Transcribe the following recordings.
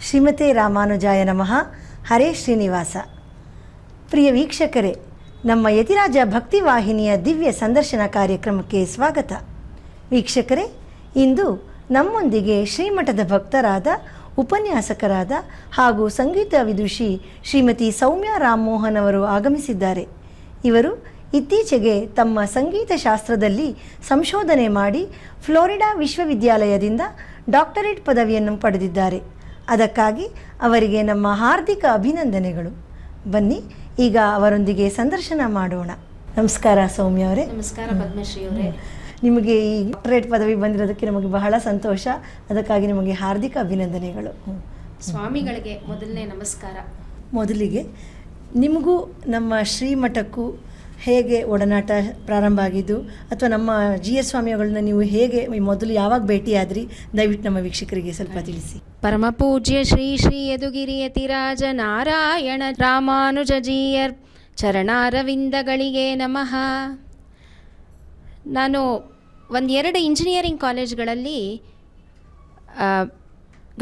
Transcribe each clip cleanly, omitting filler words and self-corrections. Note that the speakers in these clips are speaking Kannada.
ಶ್ರೀಮತೆ ರಾಮಾನುಜಾಯ ನಮಃ. ಹರೇ ಶ್ರೀನಿವಾಸ. ಪ್ರಿಯ ವೀಕ್ಷಕರೇ, ನಮ್ಮ ಯತಿರಾಜ ಭಕ್ತಿ ವಾಹಿನಿಯ ದಿವ್ಯ ಸಂದರ್ಶನ ಕಾರ್ಯಕ್ರಮಕ್ಕೆ ಸ್ವಾಗತ. ವೀಕ್ಷಕರೇ, ಇಂದು ನಮ್ಮೊಂದಿಗೆ ಶ್ರೀಮಠದ ಭಕ್ತರಾದ, ಉಪನ್ಯಾಸಕರಾದ ಹಾಗೂ ಸಂಗೀತ ವಿದುಷಿ ಶ್ರೀಮತಿ ಸೌಮ್ಯ ರಾಮಮೋಹನ್ ಅವರು ಆಗಮಿಸಿದ್ದಾರೆ. ಇವರು ಇತ್ತೀಚೆಗೆ ತಮ್ಮ ಸಂಗೀತ ಶಾಸ್ತ್ರದಲ್ಲಿ ಸಂಶೋಧನೆ ಮಾಡಿ ಫ್ಲೋರಿಡಾ ವಿಶ್ವವಿದ್ಯಾಲಯದಿಂದ ಡಾಕ್ಟರೇಟ್ ಪದವಿಯನ್ನು ಪಡೆದಿದ್ದಾರೆ. ಅದಕ್ಕಾಗಿ ಅವರಿಗೆ ನಮ್ಮ ಹಾರ್ದಿಕ ಅಭಿನಂದನೆಗಳು. ಬನ್ನಿ ಈಗ ಅವರೊಂದಿಗೆ ಸಂದರ್ಶನ ಮಾಡೋಣ. ನಮಸ್ಕಾರ ಸೌಮ್ಯ ಅವರೇ. ನಮಸ್ಕಾರ ಪದ್ಮಶ್ರೀ ಅವರೇ. ನಿಮಗೆ ಈ ಡಾಕ್ಟರೇಟ್ ಪದವಿ ಬಂದಿರೋದಕ್ಕೆ ನಮಗೆ ಬಹಳ ಸಂತೋಷ. ಅದಕ್ಕಾಗಿ ನಿಮಗೆ ಹಾರ್ದಿಕ ಅಭಿನಂದನೆಗಳು. ಸ್ವಾಮಿಗಳಿಗೆ ಮೊದಲನೇ ನಮಸ್ಕಾರ. ಮೊದಲಿಗೆ ನಿಮಗೂ ನಮ್ಮ ಶ್ರೀಮಠಕ್ಕೂ ಹೇಗೆ ಒಡನಾಟ ಪ್ರಾರಂಭ ಆಗಿದ್ದು, ಅಥವಾ ನಮ್ಮ GS ಸ್ವಾಮಿಗಳನ್ನ ನೀವು ಹೇಗೆ ಮೊದಲು ಯಾವಾಗ ಭೇಟಿಯಾದ್ರಿ, ದಯವಿಟ್ಟು ನಮ್ಮ ವೀಕ್ಷಕರಿಗೆ ಸ್ವಲ್ಪ ತಿಳಿಸಿ. ಪರಮ ಪೂಜ್ಯ ಶ್ರೀ ಶ್ರೀ ಯದುಗಿರಿ ಯತಿರಾಜ ನಾರಾಯಣ ರಾಮಾನುಜಜೀಯರ್ ಚರಣಾರವಿಂದಗಳಿಗೆ ನಮಃ. ನಾನು ಒಂದೆರಡು ಇಂಜಿನಿಯರಿಂಗ್ ಕಾಲೇಜ್ಗಳಲ್ಲಿ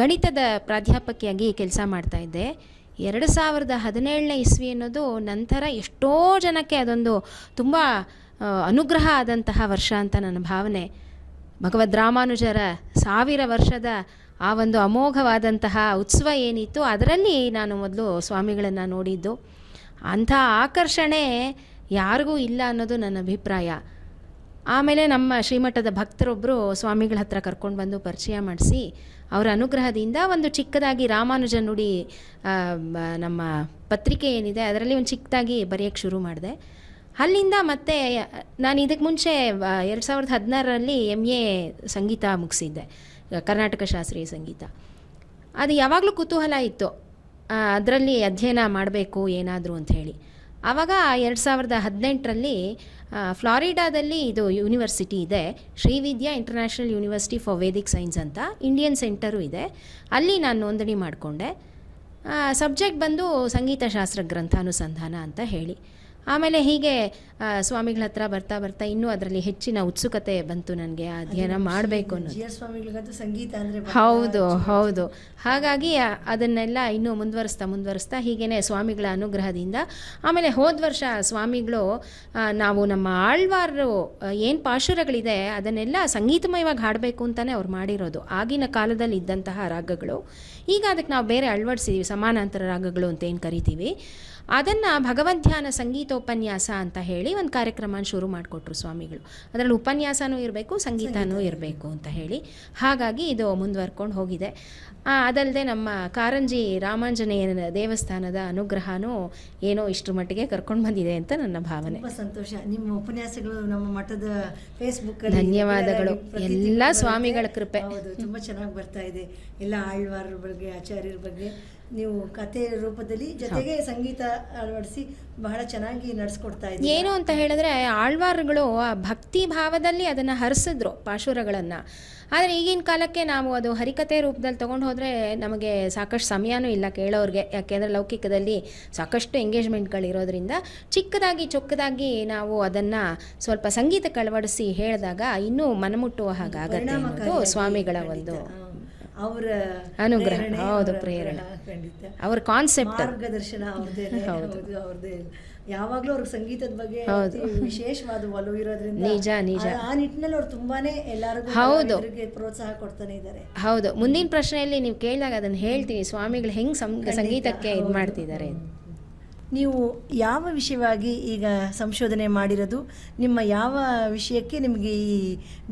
ಗಣಿತದ ಪ್ರಾಧ್ಯಾಪಕಿಯಾಗಿ ಕೆಲಸ ಮಾಡ್ತಾಯಿದ್ದೆ. 2017ನೇ ಇಸ್ವಿ ಅನ್ನೋದು ನಂತರ ಎಷ್ಟೋ ಜನಕ್ಕೆ ಅದೊಂದು ತುಂಬ ಅನುಗ್ರಹ ಆದಂತಹ ವರ್ಷ ಅಂತ ನನ್ನ ಭಾವನೆ. ಭಗವದ್ ರಾಮಾನುಜರ 1000 ವರ್ಷದ ಆ ಒಂದು ಅಮೋಘವಾದಂತಹ ಉತ್ಸವ ಏನಿತ್ತು, ಅದರಲ್ಲಿ ನಾನು ಮೊದಲು ಸ್ವಾಮಿಗಳನ್ನು ನೋಡಿದ್ದು. ಅಂಥ ಆಕರ್ಷಣೆ ಯಾರಿಗೂ ಇಲ್ಲ ಅನ್ನೋದು ನನ್ನ ಅಭಿಪ್ರಾಯ. ಆಮೇಲೆ ನಮ್ಮ ಶ್ರೀಮಠದ ಭಕ್ತರೊಬ್ಬರು ಸ್ವಾಮಿಗಳ ಹತ್ರ ಕರ್ಕೊಂಡು ಬಂದು ಪರಿಚಯ ಮಾಡಿಸಿ, ಅವರ ಅನುಗ್ರಹದಿಂದ ಒಂದು ಚಿಕ್ಕದಾಗಿ ರಾಮಾನುಜ ನುಡಿ ನಮ್ಮ ಪತ್ರಿಕೆ ಏನಿದೆ ಅದರಲ್ಲಿ ಒಂದು ಚಿಕ್ಕದಾಗಿ ಬರೆಯೋಕ್ಕೆ ಶುರು ಮಾಡಿದೆ. ಅಲ್ಲಿಂದ ಮತ್ತೆ ನಾನು ಇದಕ್ಕೆ ಮುಂಚೆ 2016ರಲ್ಲಿ MA ಸಂಗೀತ ಮುಗಿಸಿದ್ದೆ, ಕರ್ನಾಟಕ ಶಾಸ್ತ್ರೀಯ ಸಂಗೀತ. ಅದು ಯಾವಾಗಲೂ ಕುತೂಹಲ ಇತ್ತು, ಅದರಲ್ಲಿ ಅಧ್ಯಯನ ಮಾಡಬೇಕು ಏನಾದರೂ ಅಂಥೇಳಿ. ಆವಾಗ 2018ರಲ್ಲಿ ಫ್ಲಾರಿಡಾದಲ್ಲಿ ಇದು ಯೂನಿವರ್ಸಿಟಿ ಇದೆ, Srividya international university for Vedic science ಅಂತ ಇಂಡಿಯನ್ ಸೆಂಟರು ಇದೆ. ಅಲ್ಲಿ ನಾನು ನೋಂದಣಿ ಮಾಡಿಕೊಂಡೆ. ಸಬ್ಜೆಕ್ಟ್ ಬಂದು ಸಂಗೀತಶಾಸ್ತ್ರ ಗ್ರಂಥಾನುಸಂಧಾನ ಅಂತ ಹೇಳಿ. ಆಮೇಲೆ ಹೀಗೆ ಸ್ವಾಮಿಗಳ ಹತ್ರ ಬರ್ತಾ ಬರ್ತಾ ಇನ್ನೂ ಅದರಲ್ಲಿ ಹೆಚ್ಚಿನ ಉತ್ಸುಕತೆ ಬಂತು ನನಗೆ, ಅಧ್ಯಯನ ಮಾಡಬೇಕು ಅನ್ನೋದು. ಸಂಗೀತ ಅಂದರೆ ಹೌದು. ಹಾಗಾಗಿ ಅದನ್ನೆಲ್ಲ ಇನ್ನೂ ಮುಂದುವರಿಸ್ತಾ ಹೀಗೇ ಸ್ವಾಮಿಗಳ ಅನುಗ್ರಹದಿಂದ. ಆಮೇಲೆ ಹೋದ ವರ್ಷ ಸ್ವಾಮಿಗಳು ನಾವು ನಮ್ಮ ಆಳ್ವಾರು ಏನು ಪಾಶುರಗಳಿದೆ ಅದನ್ನೆಲ್ಲ ಸಂಗೀತಮಯವಾಗಿ ಹಾಡಬೇಕು ಅಂತಲೇ ಅವ್ರು ಮಾಡಿರೋದು. ಆಗಿನ ಕಾಲದಲ್ಲಿ ಇದ್ದಂತಹ ರಾಗಗಳು ಈಗ ಅದಕ್ಕೆ ನಾವು ಬೇರೆ ಅಳವಡಿಸಿದ್ದೀವಿ, ಸಮಾನಾಂತರ ರಾಗಗಳು ಅಂತ ಏನು ಕರಿತೀವಿ. ಅದನ್ನು ಭಗವದ್ಧ್ಯಾನ ಸಂಗೀತೋಪನ್ಯಾಸ ಅಂತ ಹೇಳಿ ಒಂದು ಕಾರ್ಯಕ್ರಮ ಶುರು ಮಾಡಿಕೊಟ್ರು ಸ್ವಾಮಿಗಳು. ಅದರಲ್ಲಿ ಉಪನ್ಯಾಸನೂ ಇರಬೇಕು, ಸಂಗೀತನೂ ಇರಬೇಕು ಅಂತ ಹೇಳಿ. ಹಾಗಾಗಿ ಇದು ಮುಂದುವರ್ಕೊಂಡು ಹೋಗಿದೆ. ಅದಲ್ಲದೆ ನಮ್ಮ ಕಾರಂಜಿ ರಾಮಾಂಜನೇಯನ ದೇವಸ್ಥಾನದ ಅನುಗ್ರಹನೂ ಏನೋ ಇಷ್ಟರ ಮಟ್ಟಿಗೆ ಕರ್ಕೊಂಡು ಬಂದಿದೆ ಅಂತ ನನ್ನ ಭಾವನೆ. ತುಂಬ ಸಂತೋಷ. ನಿಮ್ಮ ಉಪನ್ಯಾಸಗಳು ನಮ್ಮ ಮಠದ ಫೇಸ್ಬುಕ್ ಧನ್ಯವಾದಗಳು. ಎಲ್ಲ ಸ್ವಾಮಿಗಳ ಕೃಪೆ. ಹೌದು, ತುಂಬ ಚೆನ್ನಾಗಿ ಬರ್ತಾ ಇದೆ. ಎಲ್ಲ ಆಳ್ವಾರರ ಬಗ್ಗೆ, ಆಚಾರ್ಯರ ಬಗ್ಗೆ ನೀವು ಕಥೆ ರೂಪದಲ್ಲಿ ಜೊತೆಗೆ ಸಂಗೀತ ಅಳವಡಿಸಿ ಬಹಳ ಚೆನ್ನಾಗಿ ನಡೆಸ್ಕೊಡ್ತಾ ಇದ್ದೀವಿ. ಏನು ಅಂತ ಹೇಳಿದ್ರೆ, ಆಳ್ವಾರುಗಳು ಭಕ್ತಿ ಭಾವದಲ್ಲಿ ಅದನ್ನು ಹರಿಸಿದ್ರು ಪಾಶುರಗಳನ್ನು. ಆದರೆ ಈಗಿನ ಕಾಲಕ್ಕೆ ನಾವು ಅದು ಹರಿಕತೆ ರೂಪದಲ್ಲಿ ತೊಗೊಂಡು ಹೋದರೆ ನಮಗೆ ಸಾಕಷ್ಟು ಸಮಯನೂ ಇಲ್ಲ ಕೇಳೋರಿಗೆ. ಯಾಕೆಂದರೆ ಲೌಕಿಕದಲ್ಲಿ ಸಾಕಷ್ಟು ಎಂಗೇಜ್ಮೆಂಟ್ಗಳಿರೋದ್ರಿಂದ ಚೊಕ್ಕದಾಗಿ ನಾವು ಅದನ್ನು ಸ್ವಲ್ಪ ಸಂಗೀತಕ್ಕೆ ಅಳವಡಿಸಿ ಹೇಳಿದಾಗ ಇನ್ನೂ ಮನಮುಟ್ಟುವ ಹಾಗಾಗತ್ತೆ ಅನ್ನೋದು ಸ್ವಾಮಿಗಳ ಒಂದು ಅವರ ಅನುಗ್ರಹ. ಹೌದು, ಪ್ರೇರಣೆ, ಅವರ ಕಾನ್ಸೆಪ್ಟ್, ಮಾರ್ಗದರ್ಶನ ಅವ್ರದ್ದೇ. ಯಾವಾಗಲೂ ಅವ್ರಿಗೆ ಸಂಗೀತದ ಬಗ್ಗೆ ವಿಶೇಷವಾದ ಒಲವು ಇರೋದ್ರಿಂದ ನಿಜ ಆ ನಿಟ್ಟಿನಲ್ಲಿ ಅವ್ರು ತುಂಬಾನೇ ಎಲ್ಲರಿಗೂ ಪ್ರೋತ್ಸಾಹ ಕೊಡ್ತಾನೆ ಇದ್ದಾರೆ. ಹೌದು. ಮುಂದಿನ ಪ್ರಶ್ನೆಯಲ್ಲಿ ನೀವು ಕೇಳಿದಾಗ ಅದನ್ನು ಹೇಳ್ತೀವಿ, ಸ್ವಾಮಿಗಳು ಹೆಂಗೆ ಸಂಗೀತಕ್ಕೆ ಇದು ಮಾಡ್ತಿದ್ದಾರೆ. ನೀವು ಯಾವ ವಿಷಯವಾಗಿ ಈಗ ಸಂಶೋಧನೆ ಮಾಡಿರೋದು, ನಿಮ್ಮ ಯಾವ ವಿಷಯಕ್ಕೆ ನಿಮಗೆ ಈ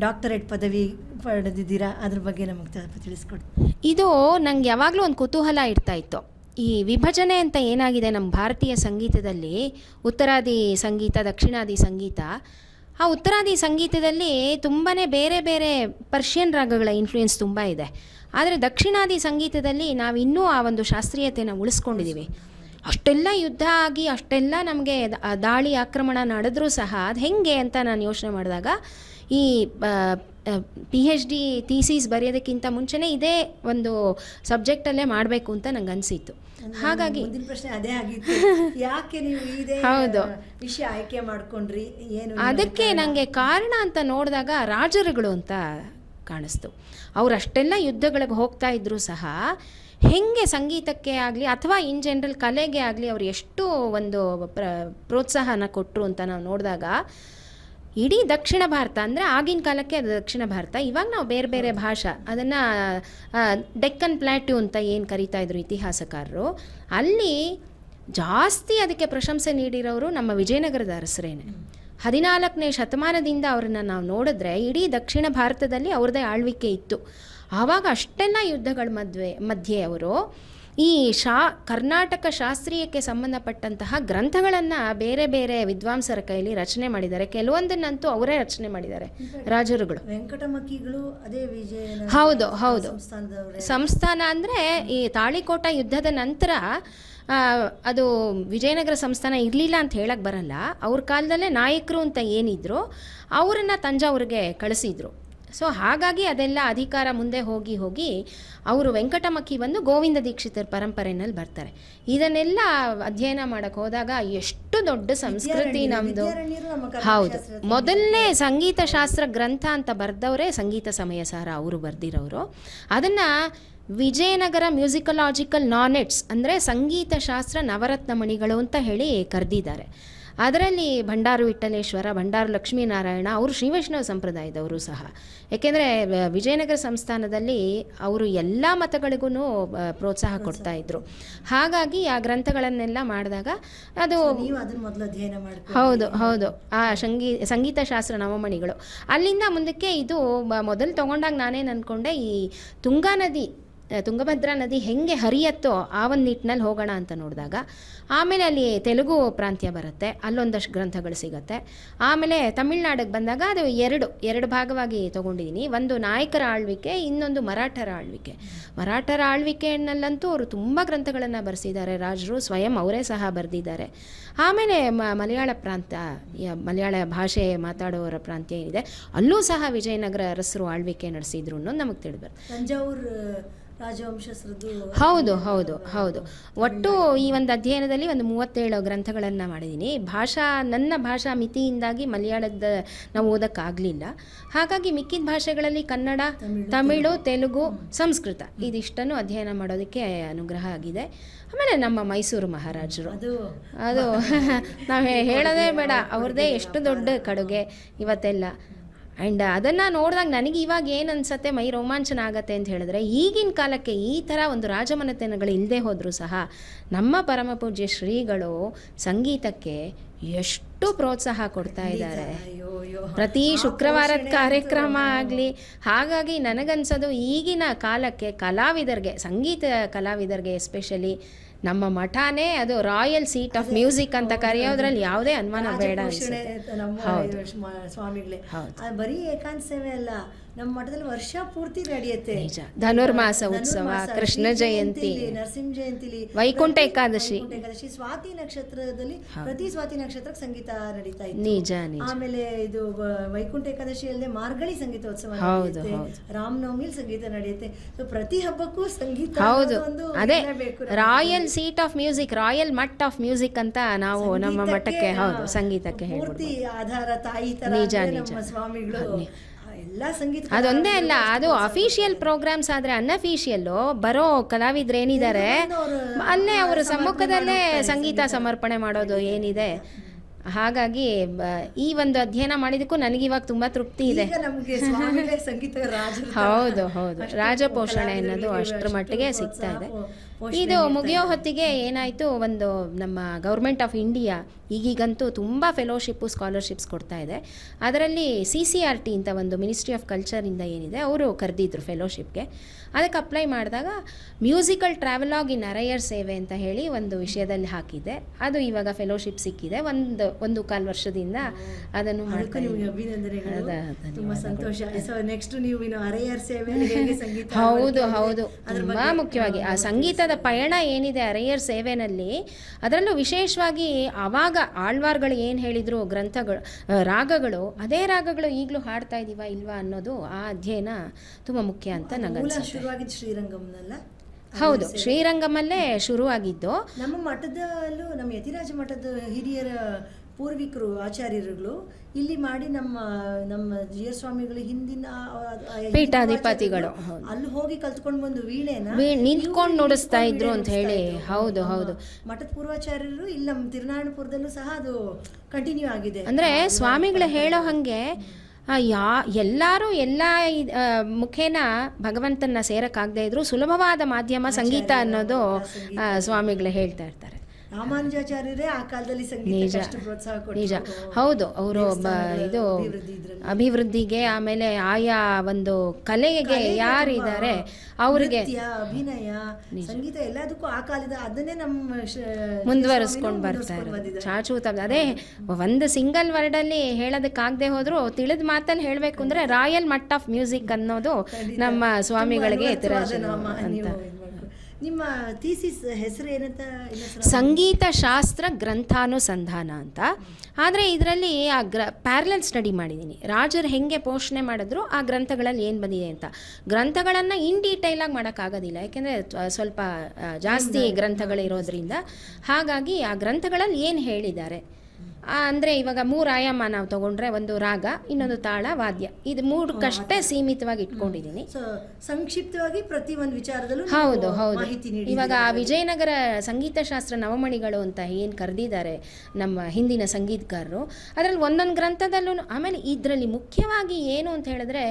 ಡಾಕ್ಟರೇಟ್ ಪದವಿ ಪಡೆದಿದ್ದೀರಾ, ಅದ್ರ ಬಗ್ಗೆ ನಮಗೆ ತಿಳಿಸ್ಕೊಡಿ. ಇದು ನಂಗೆ ಯಾವಾಗಲೂ ಒಂದು ಕುತೂಹಲ ಇರ್ತಾ ಇತ್ತು. ಈ ವಿಭಜನೆ ಅಂತ ಏನಾಗಿದೆ ನಮ್ಮ ಭಾರತೀಯ ಸಂಗೀತದಲ್ಲಿ, ಉತ್ತರಾದಿ ಸಂಗೀತ, ದಕ್ಷಿಣಾದಿ ಸಂಗೀತ. ಆ ಉತ್ತರಾದಿ ಸಂಗೀತದಲ್ಲಿ ತುಂಬಾ ಬೇರೆ ಬೇರೆ ಪರ್ಷಿಯನ್ ರಾಗಗಳ ಇನ್ಫ್ಲೂಯೆನ್ಸ್ ತುಂಬ ಇದೆ. ಆದರೆ ದಕ್ಷಿಣಾದಿ ಸಂಗೀತದಲ್ಲಿ ನಾವು ಇನ್ನೂ ಆ ಒಂದು ಶಾಸ್ತ್ರೀಯತೆಯನ್ನು ಉಳಿಸ್ಕೊಂಡಿದ್ದೀವಿ. ಅಷ್ಟೆಲ್ಲ ಯುದ್ಧ ಆಗಿ ಅಷ್ಟೆಲ್ಲ ನಮಗೆ ದಾಳಿ ಆಕ್ರಮಣ ನಡೆದರೂ ಸಹ ಅದು ಹೆಂಗೆ ಅಂತ ನಾನು ಯೋಚನೆ ಮಾಡಿದಾಗ, ಈ PhD ಥೀಸಿಸ್ ಬರೆಯೋದಕ್ಕಿಂತ ಮುಂಚೆನೇ ಇದೇ ಒಂದು ಸಬ್ಜೆಕ್ಟಲ್ಲೇ ಮಾಡಬೇಕು ಅಂತ ನಂಗೆ ಅನಿಸಿತ್ತು. ಹಾಗಾಗಿ ಮುಂದಿನ ಪ್ರಶ್ನೆ ಅದೇ ಆಗಿತ್ತು, ಯಾಕೆ ನೀವು ಇದೇ ವಿಷಯ ಆಯ್ಕೆ ಮಾಡ್ಕೊಂಡ್ರಿ, ಏನು ಅದಕ್ಕೆ ನನಗೆ ಕಾರಣ ಅಂತ ನೋಡಿದಾಗ ರಾಜರುಗಳು ಅಂತ ಕಾಣಿಸ್ತು. ಅವ್ರು ಅಷ್ಟೆಲ್ಲ ಯುದ್ಧಗಳಿಗೆ ಹೋಗ್ತಾ ಇದ್ರೂ ಸಹ ಹೆಂಗೆ ಸಂಗೀತಕ್ಕೆ ಆಗಲಿ ಅಥವಾ ಇನ್ ಜನರಲ್ ಕಲೆಗೆ ಆಗಲಿ ಅವರು ಎಷ್ಟು ಒಂದು ಪ್ರೋತ್ಸಾಹನ ಕೊಟ್ಟರು ಅಂತ ನಾವು ನೋಡಿದಾಗ, ಇಡೀ ದಕ್ಷಿಣ ಭಾರತ ಅಂದರೆ ಆಗಿನ ಕಾಲಕ್ಕೆ ಅದು ದಕ್ಷಿಣ ಭಾರತ, ಇವಾಗ ನಾವು ಬೇರೆ ಬೇರೆ ಭಾಷಾ ಅದನ್ನು ಡೆಕ್ಕನ್ ಪ್ಲ್ಯಾಟ್ಯೂ ಅಂತ ಏನು ಕರೀತಾ ಇದ್ರು ಇತಿಹಾಸಕಾರರು, ಅಲ್ಲಿ ಜಾಸ್ತಿ ಅದಕ್ಕೆ ಪ್ರಶಂಸೆ ನೀಡಿರೋರು ನಮ್ಮ ವಿಜಯನಗರದ ಅರಸರೇನೆ. 14ನೇ ಶತಮಾನದಿಂದ ಅವ್ರನ್ನ ನಾವು ನೋಡಿದ್ರೆ ಇಡೀ ದಕ್ಷಿಣ ಭಾರತದಲ್ಲಿ ಅವ್ರದ್ದೇ ಆಳ್ವಿಕೆ ಇತ್ತು. ಆವಾಗ ಅಷ್ಟೆಲ್ಲ ಯುದ್ಧಗಳ ಮಧ್ಯೆ ಅವರು ಈ ಕರ್ನಾಟಕ ಶಾಸ್ತ್ರೀಯಕ್ಕೆ ಸಂಬಂಧಪಟ್ಟಂತಹ ಗ್ರಂಥಗಳನ್ನು ಬೇರೆ ಬೇರೆ ವಿದ್ವಾಂಸರ ಕೈಲಿ ರಚನೆ ಮಾಡಿದ್ದಾರೆ. ಕೆಲವೊಂದನ್ನಂತೂ ಅವರೇ ರಚನೆ ಮಾಡಿದ್ದಾರೆ ರಾಜರುಗಳು. ವೆಂಕಟಮಕ್ಕಿಗಳು ಅದೇ ವಿಜಯ ಹೌದು ಹೌದು ಸಂಸ್ಥಾನ ಅಂದರೆ ಈ ತಾಳಿಕೋಟ ಯುದ್ಧದ ನಂತರ ಅದು ವಿಜಯನಗರ ಸಂಸ್ಥಾನ ಇರಲಿಲ್ಲ ಅಂತ ಹೇಳಕ್ಕೆ ಬರಲ್ಲ. ಅವ್ರ ಕಾಲದಲ್ಲೇ ನಾಯಕರು ಅಂತ ಏನಿದ್ರು ಅವರನ್ನು ತಂಜಾವೂರಿಗೆ ಕಳಿಸಿದ್ರು. ಸೊ ಹಾಗಾಗಿ ಅದೆಲ್ಲ ಅಧಿಕಾರ ಮುಂದೆ ಹೋಗಿ ಹೋಗಿ ಅವರು ವೆಂಕಟಮಕ್ಕಿ ಬಂದು ಗೋವಿಂದ ದೀಕ್ಷಿತರ ಪರಂಪರೆಯಲ್ಲಿ ಬರ್ತಾರೆ. ಇದನ್ನೆಲ್ಲ ಅಧ್ಯಯನ ಮಾಡೋಕ್ಕೆ ಹೋದಾಗ ಎಷ್ಟು ದೊಡ್ಡ ಸಂಸ್ಕೃತಿ ನಮ್ಮದು. ಹೌದು, ಮೊದಲನೇ ಸಂಗೀತ ಶಾಸ್ತ್ರ ಗ್ರಂಥ ಅಂತ ಬರೆದವರೇ ಸಂಗೀತ ಸಮಯ ಸಾರ ಅವರು ಬರೆದಿರೋರು. ಅದನ್ನು ವಿಜಯನಗರ ಮ್ಯೂಸಿಕಲಾಜಿಕಲ್ ನಾನೆಟ್ಸ್ ಅಂದರೆ ಸಂಗೀತ ಶಾಸ್ತ್ರ ನವರತ್ನ ಮಣಿಗಳು ಅಂತ ಹೇಳಿ ಕರೆದಿದ್ದಾರೆ. ಅದರಲ್ಲಿ ಭಂಡಾರು ವಿಠಲೇಶ್ವರ, ಭಂಡಾರು ಲಕ್ಷ್ಮೀನಾರಾಯಣ ಅವರು ಶ್ರೀವೈಷ್ಣವ ಸಂಪ್ರದಾಯದವರು ಸಹ. ಏಕೆಂದರೆ ವಿಜಯನಗರ ಸಂಸ್ಥಾನದಲ್ಲಿ ಅವರು ಎಲ್ಲ ಮತಗಳಿಗೂ ಪ್ರೋತ್ಸಾಹ ಕೊಡ್ತಾ ಇದ್ರು. ಹಾಗಾಗಿ ಆ ಗ್ರಂಥಗಳನ್ನೆಲ್ಲ ಮಾಡಿದಾಗ ಅದು ಹೌದು ಹೌದು ಆ ಸಂಗೀತ ಶಾಸ್ತ್ರ ನವಮಣಿಗಳು. ಅಲ್ಲಿಂದ ಮುಂದಕ್ಕೆ ಇದು ಮೊದಲು ತೊಗೊಂಡಾಗ ನಾನೇನು ಅಂದ್ಕೊಂಡೆ, ಈ ತುಂಗಭದ್ರಾ ನದಿ ಹೆಂಗೆ ಹರಿಯತ್ತೋ ಆ ಒಂದು ನಿಟ್ಟಿನಲ್ಲಿ ಹೋಗೋಣ ಅಂತ ನೋಡಿದಾಗ, ಆಮೇಲೆ ಅಲ್ಲಿ ತೆಲುಗು ಪ್ರಾಂತ್ಯ ಬರುತ್ತೆ, ಅಲ್ಲೊಂದಷ್ಟು ಗ್ರಂಥಗಳು ಸಿಗುತ್ತೆ. ಆಮೇಲೆ ತಮಿಳ್ನಾಡಿಗೆ ಬಂದಾಗ ಅದು ಎರಡು ಭಾಗವಾಗಿ ತೊಗೊಂಡಿದ್ದೀನಿ. ಒಂದು ನಾಯಕರ ಆಳ್ವಿಕೆ, ಇನ್ನೊಂದು ಮರಾಠರ ಆಳ್ವಿಕೆ. ಮರಾಠರ ಆಳ್ವಿಕೆಯನ್ನಲ್ಲಂತೂ ಅವರು ತುಂಬ ಗ್ರಂಥಗಳನ್ನು ಬರೆಸಿದ್ದಾರೆ, ರಾಜರು ಸ್ವಯಂ ಅವರೇ ಸಹ ಬರೆದಿದ್ದಾರೆ. ಆಮೇಲೆ ಮಲಯಾಳ ಪ್ರಾಂತ್ಯ, ಮಲಯಾಳ ಭಾಷೆ ಮಾತಾಡೋರ ಪ್ರಾಂತ್ಯ ಏನಿದೆ ಅಲ್ಲೂ ಸಹ ವಿಜಯನಗರ ಅರಸರು ಆಳ್ವಿಕೆ ನಡೆಸಿದ್ರು ಅನ್ನೋದು ನಮಗೆ ತಿಳಿಬರುತ್ತೆ. ತಂಜಾವೂರು ರಾಜವಂಶಸ್ಥರದ್ದು ಹೌದು ಹೌದು ಹೌದು. ಒಟ್ಟು ಈ ಒಂದು ಅಧ್ಯಯನದಲ್ಲಿ ಒಂದು 37 ಗ್ರಂಥಗಳನ್ನು ಮಾಡಿದ್ದೀನಿ. ನನ್ನ ಭಾಷಾ ಮಿತಿಯಿಂದಾಗಿ ಮಲಯಾಳದ ನಾವು ಓದೋಕ್ಕಾಗಲಿಲ್ಲ. ಹಾಗಾಗಿ ಮಿಕ್ಕಿದ ಭಾಷೆಗಳಲ್ಲಿ ಕನ್ನಡ, ತಮಿಳು, ತೆಲುಗು, ಸಂಸ್ಕೃತ ಇದಿಷ್ಟನ್ನು ಅಧ್ಯಯನ ಮಾಡೋದಕ್ಕೆ ಅನುಗ್ರಹ ಆಗಿದೆ. ಆಮೇಲೆ ನಮ್ಮ ಮೈಸೂರು ಮಹಾರಾಜರು, ಅದು ನಾವು ಹೇಳೋದೇ ಬೇಡ, ಅವ್ರದ್ದೇ ಎಷ್ಟು ದೊಡ್ಡ ಕೊಡುಗೆ ಇವತ್ತೆಲ್ಲ. ಆ್ಯಂಡ್ ಅದನ್ನು ನೋಡಿದಾಗ ನನಗೆ ಇವಾಗ ಏನು ಅನಿಸುತ್ತೆ, ಮೈ ರೋಮಾಂಚನ ಆಗತ್ತೆ ಅಂತ ಹೇಳಿದ್ರೆ, ಈಗಿನ ಕಾಲಕ್ಕೆ ಈ ಥರ ಒಂದು ರಾಜಮನೆತನಗಳು ಇಲ್ಲದೆ ಹೋದರೂ ಸಹ ನಮ್ಮ ಪರಮ ಪೂಜ್ಯ ಶ್ರೀಗಳು ಸಂಗೀತಕ್ಕೆ ಎಷ್ಟು ಪ್ರೋತ್ಸಾಹ ಕೊಡ್ತಾ ಇದ್ದಾರೆ. ಪ್ರತಿ ಶುಕ್ರವಾರದ ಕಾರ್ಯಕ್ರಮ ಆಗಲಿ. ಹಾಗಾಗಿ ನನಗನ್ಸೋದು ಈಗಿನ ಕಾಲಕ್ಕೆ ಕಲಾವಿದರಿಗೆ, ಸಂಗೀತ ಕಲಾವಿದರಿಗೆ ಎಸ್ಪೆಷಲಿ ನಮ್ಮ ಮಠನೇ ಅದು ರಾಯಲ್ ಸೀಟ್ ಆಫ್ ಮ್ಯೂಸಿಕ್ ಅಂತ ಕರೆಯೋದ್ರಲ್ಲಿ ಯಾವುದೇ ಅನುಮಾನ ಬೇಡ ಅನ್ಸುತ್ತೆ. ಹೌದು ಸ್ವಾಮಿಗಳೇ, ಬರೀ ಏಕಾಂತ ಸೇವೆ ಅಲ್ಲ, ನಮ್ಮ ಮಠದಲ್ಲಿ ವರ್ಷ ಪೂರ್ತಿ ನಡೆಯುತ್ತೆ. ಧನುರ್ಮಾಸ ಉತ್ಸವ, ಕೃಷ್ಣ ಜಯಂತಿ, ನರಸಿಂಹ ಜಯಂತಿಲಿ, ವೈಕುಂಠ ಏಕಾದಶಿ, ಸ್ವಾತಿ ನಕ್ಷತ್ರದಲ್ಲಿ ಪ್ರತಿ ಸ್ವಾತಿ ನಕ್ಷತ್ರಕ್ಕೆ ಸಂಗೀತ ನಡೀತಾ ಇತ್ತು. ನಿಜ. ಆಮೇಲೆ ಇದು ವೈಕುಂಠ ಏಕಾದಶಿ ಅಲ್ಲದೆ ಮಾರ್ಗಳಿ ಸಂಗೀತೋತ್ಸವ ನಡೆಯುತ್ತೆ, ರಾಮನವಮಿಲಿ ಸಂಗೀತ ನಡೆಯುತ್ತೆ. ಪ್ರತಿ ಹಬ್ಬಕ್ಕೂ ಸಂಗೀತ. ಹೌದು, ಅದೇ royal seat of music, royal Math of music ಅಂತ ನಾವು ನಮ್ಮ ಮಠಕ್ಕೆ, ಹೌದು, ಸಂಗೀತಕ್ಕೆ ಪೂರ್ತಿ ಆಧಾರ ತಾಯಿ ತರ ನಮ್ಮ ಸ್ವಾಮಿಗಳು. ಅದೊಂದೇ ಅಲ್ಲ, ಅದು ಅಫಿಷಿಯಲ್ ಪ್ರೋಗ್ರಾಮ್ಸ್ ಆದರೆ ಅನ್ಅಫಿಷಿಯಲ್ಲು ಬರೋ ಕಲಾವಿದ್ರು ಏನಿದ್ದಾರೆ ಅಲ್ಲೇ ಅವರ ಸಮ್ಮುಖದಲ್ಲೇ ಸಂಗೀತ ಸಮರ್ಪಣೆ ಮಾಡೋದು ಏನಿದೆ. ಹಾಗಾಗಿ ಈ ಒಂದು ಅಧ್ಯಯನ ಮಾಡಿದಕ್ಕೂ ನನಗೆ ಇವಾಗ ತುಂಬ ತೃಪ್ತಿ ಇದೆ. ಹೌದು ಹೌದು, ರಾಜಪೋಷಣೆ ಅನ್ನೋದು ಅಷ್ಟರ ಮಟ್ಟಿಗೆ ಸಿಗ್ತಾ ಇದೆ. ಇದು ಮುಗಿಯೋ ಹೊತ್ತಿಗೆ ಏನಾಯಿತು, ಒಂದು ನಮ್ಮ ಗೌರ್ಮೆಂಟ್ ಆಫ್ ಇಂಡಿಯಾ ಈಗೀಗಂತೂ ತುಂಬ ಫೆಲೋಶಿಪ್ಪು, ಸ್ಕಾಲರ್ಶಿಪ್ಸ್ ಕೊಡ್ತಾ ಇದೆ. ಅದರಲ್ಲಿ CCRT ಅಂತ ಒಂದು ಮಿನಿಸ್ಟ್ರಿ ಆಫ್ ಕಲ್ಚರಿಂದ ಏನಿದೆ ಅವರು ಕರೆದಿದ್ರು ಫೆಲೋಶಿಪ್ಗೆ. ಅದಕ್ಕೆ ಅಪ್ಲೈ ಮಾಡಿದಾಗ ಮ್ಯೂಸಿಕಲ್ ಟ್ರಾವೆಲಾಗ್ ಇನ್ ಅರಯ್ಯರ್ ಸೇವೆ ಅಂತ ಹೇಳಿ ಒಂದು ವಿಷಯದಲ್ಲಿ ಹಾಕಿದೆ. ಅದು ಇವಾಗ ಫೆಲೋಶಿಪ್ ಸಿಕ್ಕಿದೆ. ಒಂದು ಕಾಲು ವರ್ಷದಿಂದ ಅದನ್ನು ಹೌದು ಹೌದು, ತುಂಬ ಮುಖ್ಯವಾಗಿ ಆ ಸಂಗೀತದ ಪಯಣ ಏನಿದೆ ಅರಯ್ಯರ್ ಸೇವೆನಲ್ಲಿ, ಅದರಲ್ಲೂ ವಿಶೇಷವಾಗಿ ಆವಾಗ ಆಳ್ವಾರ್ಗಳು ಏನು ಹೇಳಿದ್ರು, ಗ್ರಂಥಗಳು, ರಾಗಗಳು, ಅದೇ ರಾಗಗಳು ಈಗಲೂ ಹಾಡ್ತಾ ಇದೀವ ಇಲ್ವಾ ಅನ್ನೋದು ಆ ಅಧ್ಯಯನ ತುಂಬ ಮುಖ್ಯ ಅಂತ ನನಗೆ ಅನ್ಸುತ್ತೆ. ಶ್ರೀರಂಗಂನಲ್ಲ, ಹೌದು, ಶ್ರೀರಂಗಮಲ್ಲೇ ಶುರುವಾಗಿದ್ದು. ನಮ್ಮ ಮಠದಲ್ಲೂ, ನಮ್ಮ ಯತಿರಾಜ ಮಠದ ಹಿರಿಯರ ಪೂರ್ವಿಕರು ಆಚಾರ್ಯರುಗಳು ಇಲ್ಲಿ ಮಾಡಿ ನಮ್ಮ ನಮ್ಮ ಜಿಯರ್ ಸ್ವಾಮಿಗಳು ಹಿಂದಿನ ಪೀಠಾಧಿಪತಿಗಳು ಅಲ್ಲಿ ಹೋಗಿ ಕಲ್ತ್ಕೊಂಡು ಬಂದು ವೀಣೆನ ನಿಂತ್ಕೊಂಡು ನುಡಿಸ್ತಾ ಇದ್ರು ಅಂತ ಹೇಳಿ. ಹೌದು ಹೌದು, ಮಠದ ಪೂರ್ವಾಚಾರ್ಯರು ಇಲ್ಲಿ ನಮ್ಮ ತಿರುನಾರಾಯಣಪುರದಲ್ಲೂ ಸಹ ಅದು ಕಂಟಿನ್ಯೂ ಆಗಿದೆ. ಅಂದ್ರೆ ಸ್ವಾಮಿಗಳು ಹೇಳೋ ಹಂಗೆ ಎಲ್ಲರೂ ಎಲ್ಲ ಮುಖೇನ ಭಗವಂತನ ಸೇರಕ್ಕಾಗದೇ ಇದ್ರು ಸುಲಭವಾದ ಮಾಧ್ಯಮ ಸಂಗೀತ ಅನ್ನೋದು ಸ್ವಾಮಿಗಳು ಹೇಳ್ತಾ ಇರ್ತಾರೆ. ರಾಮಾನುಜಾಚಾರ್ಯರೇ ಆ ಕಾಲದಲ್ಲಿ ಸಂಗೀತ ಪ್ರೋತ್ಸಾಹ ಕೊಟ್ಟರು. ನಿಜ, ಹೌದು. ಅವರು ಇದು ಅಭಿವೃದ್ಧಿಗೆ, ಆಮೇಲೆ ಆಯಾ ಒಂದು ಕಲೆಗೆ ಯಾರಿದ್ದಾರೆ ಅವ್ರಿಗೆ ಅಭಿನಯ ಸಂಗೀತ ಎಲ್ಲದಕ್ಕೂ ಆ ಕಾಲದ ಅದನ್ನೇ ನಮ್ಮ ಮುಂದುವರಿಸ್ಕೊಂಡು ಬರ್ತಾರೆ. ಚಾಚೂತ ಅದೇ ಒಂದು ಸಿಂಗಲ್ ವರ್ಡ್ ಅಲ್ಲಿ ಹೇಳೋದಕ್ಕಾಗದೆ ಹೋದ್ರು ತಿಳಿದ ಮಾತಲ್ಲಿ ಹೇಳಬೇಕು ಅಂದ್ರೆ ರಾಯಲ್ ಮಟ್ ಆಫ್ ಮ್ಯೂಸಿಕ್ ಅನ್ನೋದು ನಮ್ಮ ಸ್ವಾಮಿಗಳಿಗೆ ಅಂತ. ನಿಮ್ಮ ಥೀಸಿಸ್ ಹೆಸರು ಏನಂತ? ಸಂಗೀತ ಶಾಸ್ತ್ರ ಗ್ರಂಥಾನುಸಂಧಾನ ಅಂತ. ಆದರೆ ಇದರಲ್ಲಿ ಪ್ಯಾರಲಲ್ ಸ್ಟಡಿ ಮಾಡಿದ್ದೀನಿ. ರಾಜರು ಹೆಂಗೆ ಪೋಷಣೆ ಮಾಡಿದ್ರು ಆ ಗ್ರಂಥಗಳಲ್ಲಿ ಏನು ಬಂದಿದೆ ಅಂತ. ಗ್ರಂಥಗಳನ್ನು ಇನ್ ಡೀಟೈಲಾಗಿ ಮಾಡೋಕ್ಕಾಗೋದಿಲ್ಲ, ಯಾಕೆಂದರೆ ಸ್ವಲ್ಪ ಜಾಸ್ತಿ ಗ್ರಂಥಗಳಿರೋದ್ರಿಂದ. ಹಾಗಾಗಿ ಆ ಗ್ರಂಥಗಳಲ್ಲಿ ಏನು ಹೇಳಿದ್ದಾರೆ ಅಂದರೆ ಇವಾಗ 3 ಆಯಾಮ ನಾವು ತಗೊಂಡ್ರೆ ಒಂದು ರಾಗ, ಇನ್ನೊಂದು ತಾಳ, ವಾದ್ಯ, ಇದು 3ಕಷ್ಟೇ ಸೀಮಿತವಾಗಿ ಇಟ್ಕೊಂಡಿದ್ದೀನಿ. ಸಂಕ್ಷಿಪ್ತವಾಗಿ ಪ್ರತಿ ಒಂದು ವಿಚಾರದಲ್ಲೂ ಹೌದು ಹೌದು. ಇವಾಗ ವಿಜಯನಗರ ಸಂಗೀತ ಶಾಸ್ತ್ರ ನವಮಣಿಗಳು ಅಂತ ಏನು ಕರೆದಿದ್ದಾರೆ ನಮ್ಮ ಹಿಂದಿನ ಸಂಗೀತಗಾರರು, ಅದರಲ್ಲಿ ಒಂದೊಂದು ಗ್ರಂಥದಲ್ಲೂ. ಆಮೇಲೆ ಇದರಲ್ಲಿ ಮುಖ್ಯವಾಗಿ ಏನು ಅಂತ ಹೇಳಿದ್ರೆ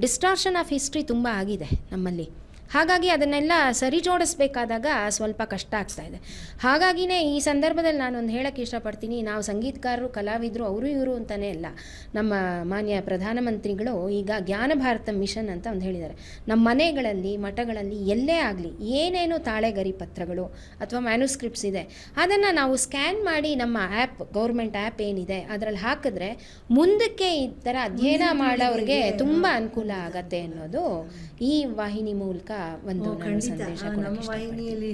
ಡಿಸ್ಟಾರ್ಷನ್ ಆಫ್ ಹಿಸ್ಟ್ರಿ ತುಂಬ ಆಗಿದೆ ನಮ್ಮಲ್ಲಿ. ಹಾಗಾಗಿ ಅದನ್ನೆಲ್ಲ ಸರಿ ಜೋಡಿಸ್ಬೇಕಾದಾಗ ಸ್ವಲ್ಪ ಕಷ್ಟ ಆಗ್ತಾ ಇದೆ. ಹಾಗಾಗಿನೇ ಈ ಸಂದರ್ಭದಲ್ಲಿ ನಾನೊಂದು ಹೇಳೋಕ್ಕೆ ಇಷ್ಟಪಡ್ತೀನಿ, ನಾವು ಸಂಗೀತಗಾರರು, ಕಲಾವಿದರು, ಅವರು ಇವರು ಅಂತಲೇ ಅಲ್ಲ. ನಮ್ಮ ಮಾನ್ಯ ಪ್ರಧಾನಮಂತ್ರಿಗಳು ಈಗ ಜ್ಞಾನ ಭಾರತ ಮಿಷನ್ ಅಂತ ಒಂದು ಹೇಳಿದ್ದಾರೆ. ನಮ್ಮ ಮನೆಗಳಲ್ಲಿ, ಮಠಗಳಲ್ಲಿ ಎಲ್ಲೇ ಆಗಲಿ ಏನೇನು ತಾಳೆಗರಿ ಪತ್ರಗಳು ಅಥವಾ ಮ್ಯಾನುಸ್ಕ್ರಿಪ್ಟ್ಸ್ ಇದೆ ಅದನ್ನು ನಾವು ಸ್ಕ್ಯಾನ್ ಮಾಡಿ ನಮ್ಮ ಆ್ಯಪ್, ಗೌರ್ಮೆಂಟ್ ಆ್ಯಪ್ ಏನಿದೆ ಅದರಲ್ಲಿ ಹಾಕಿದ್ರೆ ಮುಂದಕ್ಕೆ ಈ ಥರ ಅಧ್ಯಯನ ಮಾಡೋರಿಗೆ ತುಂಬ ಅನುಕೂಲ ಆಗತ್ತೆ ಅನ್ನೋದು ಈ ವಾಹಿನಿ ಮೂಲಕ ಒಂದು ಸಂದೇಶ. ನಮ್ಮ ವಾಹಿನಿಯಲ್ಲಿ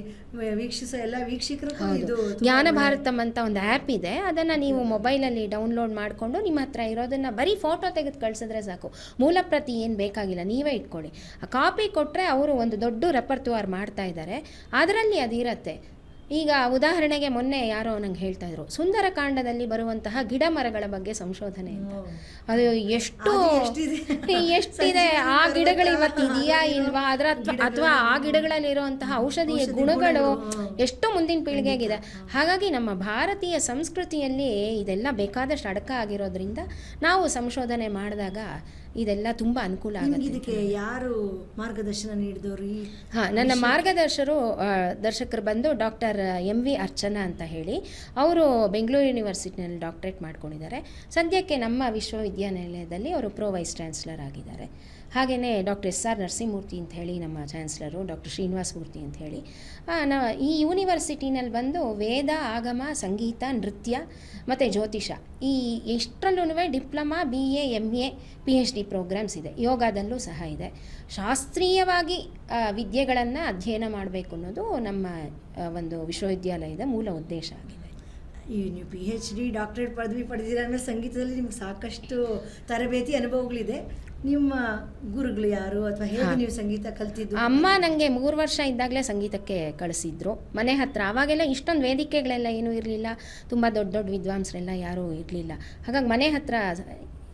ವೀಕ್ಷಿಸೋ ಎಲ್ಲ ವೀಕ್ಷಕರಿಗೂ ಇದು ಜ್ಞಾನ ಭಾರತಂ ಅಂತ ಒಂದು ಆ್ಯಪ್ ಇದೆ. ಅದನ್ನು ನೀವು ಮೊಬೈಲಲ್ಲಿ ಡೌನ್ಲೋಡ್ ಮಾಡಿಕೊಂಡು ನಿಮ್ಮ ಹತ್ರ ಇರೋದನ್ನು ಬರೀ ಫೋಟೋ ತೆಗೆದು ಕಳಿಸಿದ್ರೆ ಸಾಕು. ಮೂಲ ಪ್ರತಿ ಏನು ಬೇಕಾಗಿಲ್ಲ, ನೀವೇ ಇಟ್ಕೊಳ್ಳಿ. ಆ ಕಾಪಿ ಕೊಟ್ಟರೆ ಅವರು ಒಂದು ದೊಡ್ಡ ರೆಪರ್ಟುವಾರ್ ಮಾಡ್ತಾ ಇದ್ದಾರೆ, ಅದರಲ್ಲಿ ಅದಿರತ್ತೆ. ಈಗ ಉದಾಹರಣೆಗೆ ಮೊನ್ನೆ ಯಾರೋ ನಂಗೆ ಹೇಳ್ತಾ ಇದ್ರು, ಸುಂದರಕಾಂಡದಲ್ಲಿ ಬರುವಂತಹ ಗಿಡ ಮರಗಳ ಬಗ್ಗೆ ಸಂಶೋಧನೆ ಅಂತ. ಅದು ಎಷ್ಟಿದೆ, ಆ ಗಿಡಗಳು ಇವತ್ತು ಇದೆಯಾ ಇಲ್ವಾ, ಅದರ ಅಥವಾ ಆ ಗಿಡಗಳಲ್ಲಿರುವಂತಹ ಔಷಧೀಯ ಗುಣಗಳು ಎಷ್ಟು ಮುಂದಿನ ಪೀಳಿಗೆಗಿದೆ. ಹಾಗಾಗಿ ನಮ್ಮ ಭಾರತೀಯ ಸಂಸ್ಕೃತಿಯಲ್ಲಿ ಇದೆಲ್ಲ ಬೇಕಾದಷ್ಟು ಅಡಕ ಆಗಿರೋದ್ರಿಂದ ನಾವು ಸಂಶೋಧನೆ ಮಾಡಿದಾಗ ಇದೆಲ್ಲ ತುಂಬ ಅನುಕೂಲ ಆಗುತ್ತೆ. ಇದಕ್ಕೆ ಯಾರು ಮಾರ್ಗದರ್ಶನ ನೀಡಿದವರು? ನನ್ನ ದರ್ಶಕರು ಬಂದು ಡಾಕ್ಟರ್ MV ಅರ್ಚನಾ ಅಂತ ಹೇಳಿ, ಅವರು ಬೆಂಗಳೂರು ಯೂನಿವರ್ಸಿಟಿನಲ್ಲಿ ಡಾಕ್ಟರೇಟ್ ಮಾಡ್ಕೊಂಡಿದ್ದಾರೆ. ಸದ್ಯಕ್ಕೆ ನಮ್ಮ ವಿಶ್ವವಿದ್ಯಾನಿಲಯದಲ್ಲಿ ಅವರು ಪ್ರೋ ವೈಸ್ ಚಾನ್ಸಲರ್ ಆಗಿದ್ದಾರೆ. ಹಾಗೆಯೇ ಡಾಕ್ಟರ್ SR ನರಸಿಂಹಮೂರ್ತಿ ಅಂತ ಹೇಳಿ ನಮ್ಮ ಚಾನ್ಸಲರು, ಡಾಕ್ಟರ್ ಶ್ರೀನಿವಾಸ ಮೂರ್ತಿ ಅಂತ ಹೇಳಿ ಈ ಯೂನಿವರ್ಸಿಟಿನಲ್ಲಿ ಬಂದು ವೇದ, ಆಗಮ, ಸಂಗೀತ, ನೃತ್ಯ ಮತ್ತು ಜ್ಯೋತಿಷ ಈ ಎಷ್ಟರಲ್ಲೂ diploma, BA, MA, PhD programmes ಇದೆ. ಯೋಗದಲ್ಲೂ ಸಹ ಇದೆ. ಶಾಸ್ತ್ರೀಯವಾಗಿ ವಿದ್ಯೆಗಳನ್ನು ಅಧ್ಯಯನ ಮಾಡಬೇಕು ಅನ್ನೋದು ನಮ್ಮ ಒಂದು ವಿಶ್ವವಿದ್ಯಾಲಯದ ಮೂಲ ಉದ್ದೇಶ ಆಗಿದೆ. ನೀವು PhD ಡಾಕ್ಟರೇಟ್ ಪದವಿ ಪಡೆದಿರ ಅಂದರೆ ಸಂಗೀತದಲ್ಲಿ ನಿಮ್ಗೆ ಸಾಕಷ್ಟು ತರಬೇತಿ ಅನುಭವಗಳಿದೆ. ನಿಮ್ಮ ಗುರುಗಳು ಯಾರು ಅಥವಾ ಹೇಗೆ ನೀವು ಸಂಗೀತ ಕಲ್ತಿದ್ದು? ಅಮ್ಮ ನನಗೆ 3 ವರ್ಷ ಇದ್ದಾಗಲೇ ಸಂಗೀತಕ್ಕೆ ಕಳಿಸಿದ್ರು ಮನೆ ಹತ್ರ. ಆವಾಗೆಲ್ಲ ಇಷ್ಟೊಂದು ವೇದಿಕೆಗಳೆಲ್ಲ ಏನೂ ಇರಲಿಲ್ಲ, ತುಂಬ ದೊಡ್ಡ ದೊಡ್ಡ ವಿದ್ವಾಂಸರೆಲ್ಲ ಯಾರೂ ಇರಲಿಲ್ಲ. ಹಾಗಾಗಿ ಮನೆ ಹತ್ರ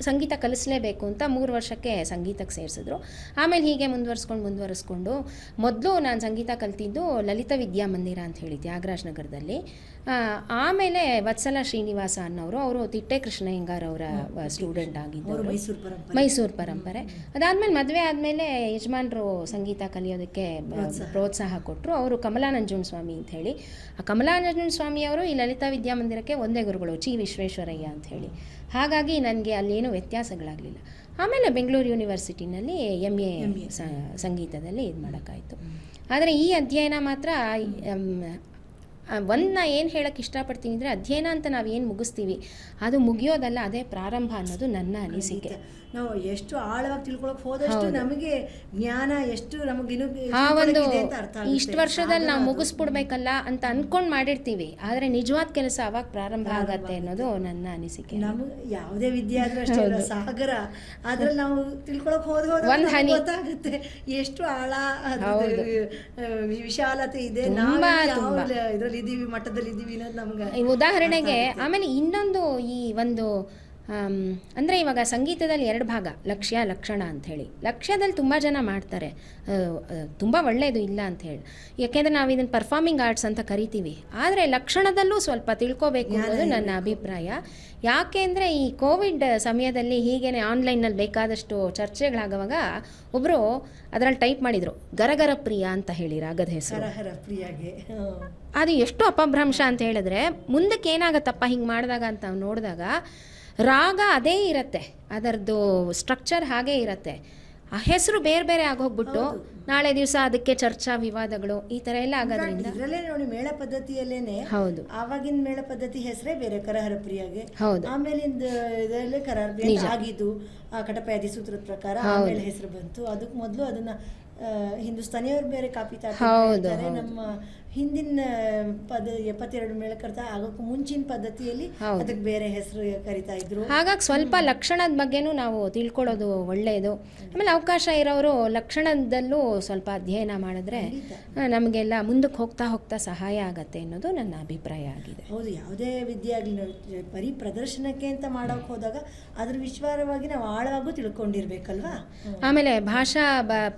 ಸಂಗೀತ ಕಲಿಸಲೇಬೇಕು ಅಂತ 3 ವರ್ಷಕ್ಕೆ ಸಂಗೀತಕ್ಕೆ ಸೇರಿಸಿದ್ರು. ಆಮೇಲೆ ಹೀಗೆ ಮುಂದುವರಿಸ್ಕೊಂಡು ಮೊದಲು ನಾನು ಸಂಗೀತ ಕಲ್ತಿದ್ದು ಲಲಿತ ವಿದ್ಯಾಮಂದಿರ ಅಂತ ಹೇಳಿ ತ್ಯಾಗರಾಜ ನಗರದಲ್ಲಿ. ಆಮೇಲೆ ವತ್ಸಲ ಶ್ರೀನಿವಾಸ ಅನ್ನೋರು, ಅವರು ತಿಟ್ಟೆ ಕೃಷ್ಣಯ್ಯಂಗಾರ್ ಅವರ ಸ್ಟೂಡೆಂಟ್ ಆಗಿದ್ದರು, ಮೈಸೂರು ಪರಂಪರೆ. ಅದಾದಮೇಲೆ ಮದುವೆ ಆದಮೇಲೆ ಯಜಮಾನರು ಸಂಗೀತ ಕಲಿಯೋದಕ್ಕೆ ಪ್ರೋತ್ಸಾಹ ಕೊಟ್ಟರು. ಅವರು ಕಮಲಾನಂಜುಂಡ ಸ್ವಾಮಿ ಅಂತ ಹೇಳಿ, ಆ ಕಮಲಾನಂಜುಂಡ ಸ್ವಾಮಿಯವರು ಈ ಲಲಿತಾ ವಿದ್ಯಾಮಂದಿರಕ್ಕೆ ಒಂದೇ ಗುರುಗಳು, ಚಿ ವಿಶ್ವೇಶ್ವರಯ್ಯ ಅಂತ ಹೇಳಿ. ಹಾಗಾಗಿ ನನಗೆ ಅಲ್ಲೇನೂ ವ್ಯತ್ಯಾಸಗಳಾಗಲಿಲ್ಲ. ಆಮೇಲೆ ಬೆಂಗಳೂರು ಯೂನಿವರ್ಸಿಟಿನಲ್ಲಿ MA ಸಂಗೀತದಲ್ಲಿ ಇದು ಮಾಡೋಕ್ಕಾಯಿತು. ಆದರೆ ಈ ಅಧ್ಯಯನ ಮಾತ್ರ ನಾ ಏನು ಹೇಳೋಕ್ಕೆ ಇಷ್ಟಪಡ್ತೀನಿ ಅಂದರೆ, ಅಧ್ಯಯನ ಅಂತ ನಾವು ಏನು ಮುಗಿಸ್ತೀವಿ ಅದು ಮುಗಿಯೋದಲ್ಲ, ಅದೇ ಪ್ರಾರಂಭ ಅನ್ನೋದು ನನ್ನ ಅನಿಸಿಕೆ. ನಾವು ಎಷ್ಟು ಆಳವಾಗಿ ತಿಳ್ಕೊಳಕ್ಕೆ ಹೋದಷ್ಟು ನಮಗೆ ಜ್ಞಾನ ಎಷ್ಟು ನಮಗಿನ್ನೂ ಇಷ್ಟು ವರ್ಷದಲ್ಲಿ ನಾವು ಮುಗಿಸ್ಬಿಡ್ಬೇಕಲ್ಲ ಅಂತ ಅಂದ್ಕೊಂಡು ಮಾಡಿರ್ತೀವಿ, ಆದರೆ ನಿಜವಾದ ಕೆಲಸ ಅವಾಗ ಪ್ರಾರಂಭ ಆಗತ್ತೆ ಅನ್ನೋದು ನನ್ನ ಅನಿಸಿಕೆ. ನಮಗೆ ಯಾವುದೇ ವಿದ್ಯೆ ಆದರೂ ಅಷ್ಟೇ ಸಾಗರ, ಅದ್ರಲ್ಲಿ ನಾವು ತಿಳ್ಕೊಳಕ್ಕೆ ಹೋದ ಒಂದು ಹನಿ ಗೊತ್ತಾಗುತ್ತೆ ಎಷ್ಟು ಆಳ ವಿಶಾಲತೆ ಇದೆ. ತುಂಬ ಲೆವೆಲಲ್ಲಿ ಇದ್ದೀವಿ, ಮಟ್ಟದಲ್ಲಿ ಇದ್ದೀವಿ ಅನ್ನೋದು ನಮ್ಗೆ ಈ ಉದಾಹರಣೆಗೆ ಆಮೇಲೆ ಇನ್ನೊಂದು ಈ ಒಂದು ಅಂದರೆ ಇವಾಗ ಸಂಗೀತದಲ್ಲಿ 2 ಭಾಗ, ಲಕ್ಷ್ಯ ಲಕ್ಷಣ ಅಂಥೇಳಿ. ಲಕ್ಷ್ಯದಲ್ಲಿ ತುಂಬ ಜನ ಮಾಡ್ತಾರೆ, ತುಂಬ ಒಳ್ಳೆಯದು ಇಲ್ಲ ಅಂಥೇಳಿ, ಯಾಕೆಂದರೆ ನಾವು ಇದನ್ನು ಪರ್ಫಾರ್ಮಿಂಗ್ ಆರ್ಟ್ಸ್ ಅಂತ ಕರಿತೀವಿ. ಆದರೆ ಲಕ್ಷಣದಲ್ಲೂ ಸ್ವಲ್ಪ ತಿಳ್ಕೋಬೇಕು ಅನ್ನೋದು ನನ್ನ ಅಭಿಪ್ರಾಯ. ಯಾಕೆಂದರೆ ಈ ಕೋವಿಡ್ ಸಮಯದಲ್ಲಿ ಹೀಗೇ ಆನ್ಲೈನಲ್ಲಿ ಬೇಕಾದಷ್ಟು ಚರ್ಚೆಗಳಾಗುವಾಗ ಒಬ್ಬರು ಅದರಲ್ಲಿ ಟೈಪ್ ಮಾಡಿದರು ಗರಗರ ಪ್ರಿಯ ಅಂತ ಹೇಳಿ ರಾಗದ ಹೆಸರು. ಪ್ರಿಯಾಗೆ ಅದು ಎಷ್ಟು ಅಪಭ್ರಂಶ ಅಂತ ಹೇಳಿದ್ರೆ ಮುಂದಕ್ಕೆ ಏನಾಗತ್ತಪ್ಪ ಹಿಂಗೆ ಮಾಡಿದಾಗ ಅಂತ ನಾವು ನೋಡಿದಾಗ ರಾಗ ಅದೇ ಇರುತ್ತೆ, ಅದರದ್ದು ಸ್ಟ್ರಕ್ಚರ್ ಹಾಗೇ ಇರುತ್ತೆ, ಆ ಹೆಸರು ಬೇರೆ ಬೇರೆ ಆಗೋಗ್ಬಿಟ್ಟು ನಾಳೆ ದಿವಸ ಅದಕ್ಕೆ ಚರ್ಚಾ ವಿವಾದಗಳು ಈ ಥರ ಎಲ್ಲ ಆಗೋದ್ರಿಂದ ಇದರಲ್ಲೇ ನೋಡಿ ಮೇಳ ಪದ್ಧತಿಯಲ್ಲೇನೆ ಹೌದು ಆವಾಗಿನ ಮೇಳ ಪದ್ಧತಿ ಹೆಸರೇ ಬೇರೆ ಕರಹರ ಪ್ರಿಯಾಗೆ. ಹೌದು. ಆಮೇಲಿಂದ ಇದರಲ್ಲೇ ಕರಹರ ಪ್ರಿಯ ಆಗಿದ್ದು ಆ ಕಟಪಾಯದಿ ಸೂತ್ರದ ಪ್ರಕಾರ ಆಮೇಲೆ ಹೆಸರು ಬಂತು. ಅದಕ್ಕೆ ಮೊದಲು ಅದನ್ನ ಹಿಂದೂಸ್ತಾನಿಯವ್ರು ಬೇರೆ ಕಾಪಿ ತಾಡ್ತಾರೆ, ನಮ್ಮ ಹಿಂದಿನ 72 ಮೇಳಕರ್ತ ಆಗೋಕ್ಕೂ ಮುಂಚಿನ ಪದ್ಧತಿಯಲ್ಲಿ ಅದಕ್ಕೆ ಬೇರೆ ಹೆಸರು ಕರಿತಾ ಇದ್ರು. ಹಾಗಾಗಿ ಸ್ವಲ್ಪ ಲಕ್ಷಣದ ಬಗ್ಗೆನೂ ನಾವು ತಿಳ್ಕೊಳ್ಳೋದು ಒಳ್ಳೆಯದು. ಆಮೇಲೆ ಅವಕಾಶ ಇರೋರು ಲಕ್ಷಣದಲ್ಲೂ ಸ್ವಲ್ಪ ಅಧ್ಯಯನ ಮಾಡಿದ್ರೆ ನಮಗೆಲ್ಲ ಮುಂದಕ್ಕೆ ಹೋಗ್ತಾ ಹೋಗ್ತಾ ಸಹಾಯ ಆಗತ್ತೆ ಅನ್ನೋದು ನನ್ನ ಅಭಿಪ್ರಾಯ ಆಗಿದೆ. ಹೌದು, ಯಾವುದೇ ವಿದ್ಯೆ ಆಗಲಿ ನಾವು ಬರೀ ಪ್ರದರ್ಶನಕ್ಕೆ ಅಂತ ಮಾಡೋಕೆ ಹೋದಾಗ ಅದ್ರ ವಿಚಾರವಾಗಿ ನಾವು ಆಳವಾಗೂ ತಿಳ್ಕೊಂಡಿರ್ಬೇಕಲ್ವಾ. ಆಮೇಲೆ ಭಾಷಾ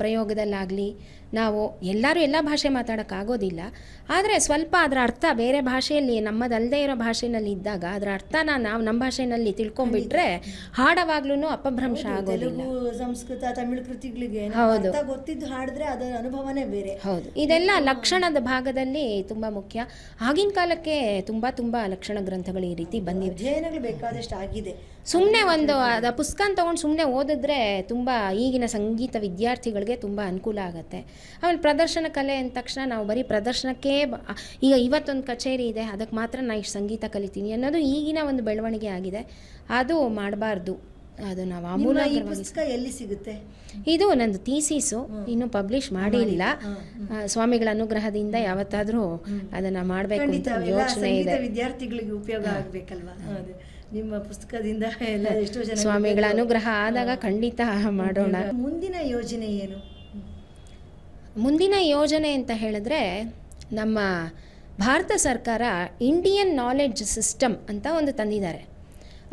ಪ್ರಯೋಗದಲ್ಲಾಗಲಿ ನಾವು ಎಲ್ಲರೂ ಎಲ್ಲ ಭಾಷೆ ಮಾತಾಡೋಕ್ಕಾಗೋದಿಲ್ಲ, ಆದರೆ ಸ್ವಲ್ಪ ಅದರ ಅರ್ಥ ಬೇರೆ ಭಾಷೆಯಲ್ಲಿ ನಮ್ಮದಲ್ಲದೆ ಇರೋ ಭಾಷೆಯಲ್ಲಿ ಇದ್ದಾಗ ಅದರ ಅರ್ಥನ ನಾವು ನಮ್ಮ ಭಾಷೆಯಲ್ಲಿ ತಿಳ್ಕೊಂಡ್ಬಿಟ್ರೆ ಹಾಡವಾಗ್ಲೂ ಅಪಭ್ರಂಶ ಆಗೋದಿಲ್ಲ. ಸಂಸ್ಕೃತ ತಮಿಳು ಕೃತಿಗಳಿಗೆ ಹೌದು ಗೊತ್ತಿದ್ದು ಹಾಡಿದ್ರೆ ಅದರ ಅನುಭವನೇ ಬೇರೆ. ಹೌದು, ಇದೆಲ್ಲ ಲಕ್ಷಣದ ಭಾಗದಲ್ಲಿ ತುಂಬ ಮುಖ್ಯ. ಆಗಿನ ಕಾಲಕ್ಕೆ ತುಂಬ ತುಂಬ ಲಕ್ಷಣ ಗ್ರಂಥಗಳು ಈ ರೀತಿ ಬಂದಿವೆ, ಅಧ್ಯಯನಗಳು ಬೇಕಾದಷ್ಟು ಆಗಿದೆ. ಸುಮ್ಮನೆ ಒಂದು ಅದು ಪುಸ್ತಕ ತೊಗೊಂಡು ಸುಮ್ಮನೆ ಓದಿದ್ರೆ ತುಂಬ ಈಗಿನ ಸಂಗೀತ ವಿದ್ಯಾರ್ಥಿಗಳಿಗೆ ತುಂಬ ಅನುಕೂಲ ಆಗುತ್ತೆ. ಆಮೇಲೆ ಪ್ರದರ್ಶನ ಕಲೆ ಅಂದ ತಕ್ಷಣ ನಾವು ಬರೀ ಪ್ರದರ್ಶನಕ್ಕೆ ಈಗ ಇವತ್ತೊಂದು ಕಚೇರಿ ಇದೆ ಅದಕ್ಕೆ ಮಾತ್ರ ನಾನು ಇಷ್ಟು ಸಂಗೀತ ಕಲಿತೀನಿ ಅನ್ನೋದು ಈಗಿನ ಒಂದು ಬೆಳವಣಿಗೆ ಆಗಿದೆ. ಅದು ಮಾಡಬಾರ್ದು. ಅದು ನಾವು ಆಮೂಲಾಗ್ರವಾಗಿ. ಪುಸ್ತಕ ಎಲ್ಲಿ ಸಿಗುತ್ತೆ? ಇದು ನಂದು ಥೀಸಿಸು, ಇನ್ನೂ ಪಬ್ಲಿಷ್ ಮಾಡಿಲ್ಲ. ಸ್ವಾಮಿಗಳ ಅನುಗ್ರಹದಿಂದ ಯಾವತ್ತಾದರೂ ಅದನ್ನು ಮಾಡಬೇಕು ಅಂತ ಯೋಚನೆ ಇದೆ. ವಿದ್ಯಾರ್ಥಿಗಳಿಗೆ ಉಪಯೋಗ ಆಗಬೇಕಲ್ವಾ ನಿಮ್ಮ ಪುಸ್ತಕದಿಂದ ಎಲ್ಲ. ಎಷ್ಟೋ ಜನ ಸ್ವಾಮಿಗಳ ಅನುಗ್ರಹ ಆದಾಗ ಖಂಡಿತ ಮಾಡೋಣ. ಮುಂದಿನ ಯೋಜನೆ ಏನು? ಮುಂದಿನ ಯೋಜನೆ ಅಂತ ಹೇಳಿದ್ರೆ ನಮ್ಮ ಭಾರತ ಸರ್ಕಾರ ಇಂಡಿಯನ್ ನಾಲೆಡ್ಜ್ ಸಿಸ್ಟಮ್ ಅಂತ ಒಂದು ತಂದಿದ್ದಾರೆ.